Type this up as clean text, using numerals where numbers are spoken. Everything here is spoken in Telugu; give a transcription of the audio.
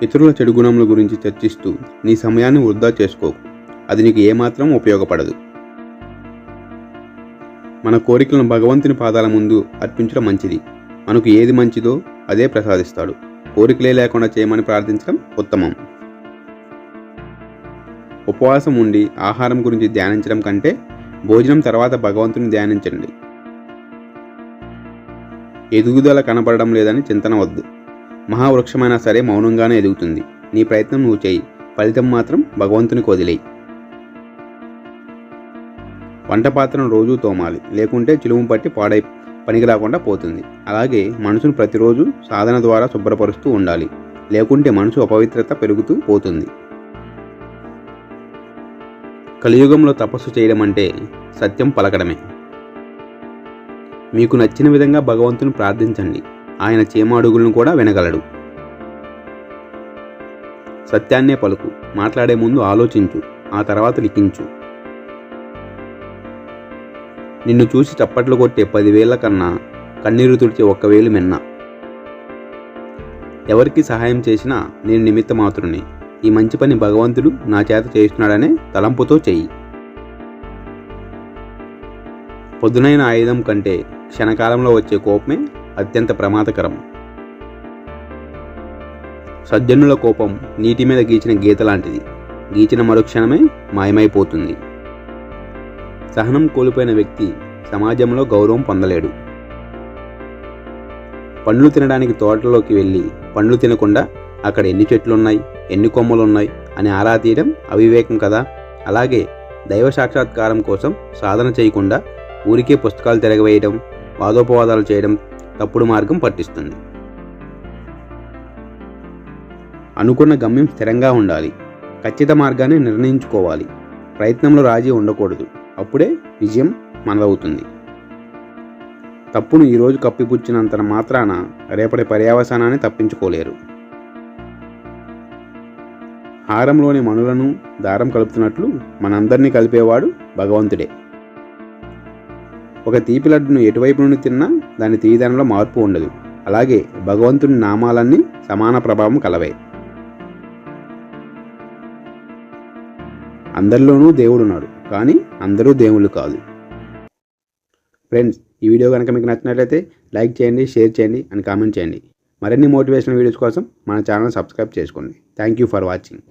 ఇతరుల చెడు గుణముల గురించి చర్చిస్తూ నీ సమయాన్ని వృధా చేసుకోకు. అది నీకు ఏమాత్రం ఉపయోగపడదు. మన కోరికలను భగవంతుని పాదాల ముందు అర్పించడం మంచిది. మనకు ఏది మంచిదో అదే ప్రసాదిస్తాడు. కోరికలే లేకుండా చేయమని ప్రార్థించడం ఉత్తమం. ఉపవాసం ఉండి ఆహారం గురించి ధ్యానించడం కంటే భోజనం తర్వాత భగవంతుని ధ్యానించండి. ఎదుగుదల కనపడడం లేదని చింతన వద్దు. మహావృక్షమైనా సరే మౌనంగానే ఎదుగుతుంది. నీ ప్రయత్నం నువ్వు చేయి, ఫలితం మాత్రం భగవంతునికి వదిలేయి. వంట పాత్రను రోజూ తోమాలి, లేకుంటే చిలుము పట్టి పాడై పనికి రాకుండా పోతుంది. అలాగే మనసును ప్రతిరోజు సాధన ద్వారా శుభ్రపరుస్తూ ఉండాలి, లేకుంటే మనసు అపవిత్రత పెరుగుతూ పోతుంది. కలియుగంలో తపస్సు చేయడం అంటే సత్యం పలకడమే. మీకు నచ్చిన విధంగా భగవంతుని ప్రార్థించండి. ఆయన చీమ అడుగులను కూడా వినగలడు. సత్యాన్నే పలుకు. మాట్లాడే ముందు ఆలోచించు, ఆ తర్వాత లిఖించు. నిన్ను చూసి చప్పట్లు కొట్టే 10,000 కన్నా కన్నీరు తుడిచే 1,000 మిన్న. ఎవరికి సహాయం చేసినా నేను నిమిత్త మాత్రుని. ఈ మంచి పని భగవంతుడు నా చేత చేస్తున్నాడనే తలంపుతో చెయ్యి. పొద్దునైన ఆయుధం కంటే క్షణకాలంలో వచ్చే కోపమే అత్యంత ప్రమాదకరం. సజ్జనుల కోపం నీటి మీద గీచిన గీత లాంటిది. గీచిన మరుక్షణమే మాయమైపోతుంది. సహనం కోల్పోయిన వ్యక్తి సమాజంలో గౌరవం పొందలేడు. పండ్లు తినడానికి తోటలోకి వెళ్ళి పండ్లు తినకుండా అక్కడ ఎన్ని చెట్లున్నాయి, ఎన్ని కొమ్మలున్నాయి అని ఆరా తీయడం అవివేకం కదా. అలాగే దైవ సాక్షాత్కారం కోసం సాధన చేయకుండా ఊరికే పుస్తకాలు తిరగవేయడం, వాదోపవాదాలు చేయడం తప్పుడు మార్గం పట్టిస్తుంది. అనుకున్న గమ్యం స్థిరంగా ఉండాలి. ఖచ్చిత మార్గాన్ని నిర్ణయించుకోవాలి. ప్రయత్నంలో రాజీ ఉండకూడదు. అప్పుడే విజయం మనదవుతుంది. తప్పును ఈరోజు కప్పిపుచ్చినంత మాత్రాన రేపటి పర్యవసానాన్ని తప్పించుకోలేరు. హారంలోని మణులను దారం కలుపుతున్నట్లు మనందరినీ కలిపేవాడు భగవంతుడే. ఒక తీపి లడ్డును ఎటువైపు నుండి తిన్నా దాని తీయదనంలో మార్పు ఉండదు. అలాగే భగవంతుని నామాలన్నీ సమాన ప్రభావం కలవే. అందరిలోనూ దేవుడున్నాడు, కానీ అందరూ దేవుళ్ళు కాదు. ఫ్రెండ్స్, ఈ వీడియో కనుక మీకు నచ్చినట్లయితే లైక్ చేయండి, షేర్ చేయండి అండ్ కామెంట్ చేయండి. మరిన్ని మోటివేషనల్ వీడియోస్ కోసం మన ఛానల్ సబ్స్క్రైబ్ చేసుకోండి. Thank you for watching.